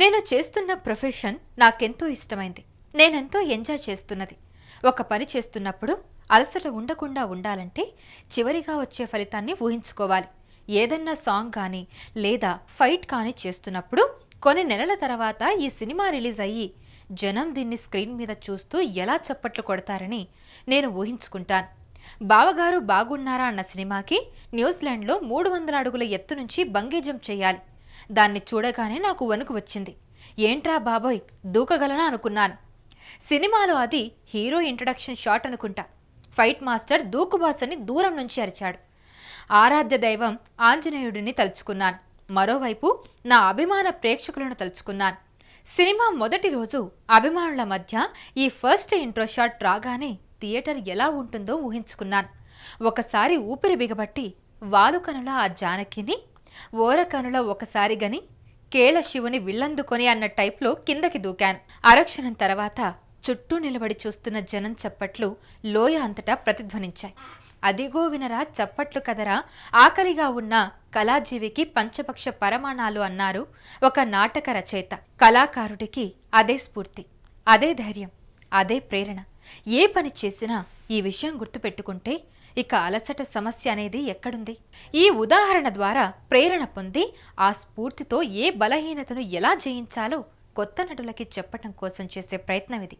నేను చేస్తున్న ప్రొఫెషన్ నాకెంతో ఇష్టమైంది. నేనెంతో ఎంజాయ్ చేస్తున్నది. ఒక పని చేస్తున్నప్పుడు అలసట ఉండకుండా ఉండాలంటే చివరిగా వచ్చే ఫలితాన్ని ఊహించుకోవాలి. ఏదన్నా సాంగ్ కానీ లేదా ఫైట్ కానీ చేస్తున్నప్పుడు కొన్ని నెలల తర్వాత ఈ సినిమా రిలీజ్ అయ్యి జనం దీన్ని స్క్రీన్ మీద చూస్తూ ఎలా చప్పట్లు కొడతారని నేను ఊహించుకుంటాను. బావగారు బాగున్నారా అన్న సినిమాకి న్యూజిలాండ్లో 300 అడుగుల ఎత్తు నుంచి బంగీ జంప్ చేయాలి. దాన్ని చూడగానే నాకు వణుకు వచ్చింది. ఏంట్రా బాబోయ్, దూకగలనా అనుకున్నాను. సినిమాలో అది హీరో ఇంట్రడక్షన్ షాట్ అనుకుంటా. ఫైట్ మాస్టర్ దూకుబాస్ అని దూరం నుంచి అరిచాడు. ఆరాధ్య దైవం ఆంజనేయుడిని తలుచుకున్నాను. మరోవైపు నా అభిమాన ప్రేక్షకులను తలుచుకున్నాను. సినిమా మొదటి రోజు అభిమానుల మధ్య ఈ ఫస్ట్ ఇంట్రో షాట్ రాగానే థియేటర్ ఎలా ఉంటుందో ఊహించుకున్నాను. ఒకసారి ఊపిరి బిగబట్టి వాలుకనుల ఆ జానకిని, ఓరకనుల ఒకసారి గని కేళ శివుని విల్లందుకొని అన్న టైప్లో కిందకి దూకాను. అరక్షణం తర్వాత చుట్టూ నిలబడి చూస్తున్న జనం చప్పట్లు లోయ అంతటా ప్రతిధ్వనించాయి. అదిగో వినరా చప్పట్లు కదరా, ఆకలిగా ఉన్న కళాజీవికి పంచపక్ష పరమాణాలు అన్నారు ఒక నాటక రచయిత. కళాకారుడికి అదే స్ఫూర్తి, అదే ధైర్యం, అదే ప్రేరణ. ఏ పని చేసినా ఈ విషయం గుర్తుపెట్టుకుంటే ఇక అలసట సమస్య అనేది ఎక్కడుంది? ఈ ఉదాహరణ ద్వారా ప్రేరణ పొంది ఆ స్ఫూర్తితో ఏ బలహీనతను ఎలా జయించాలో కొత్త నటులకి చెప్పటం కోసం చేసే ప్రయత్నం ఇది.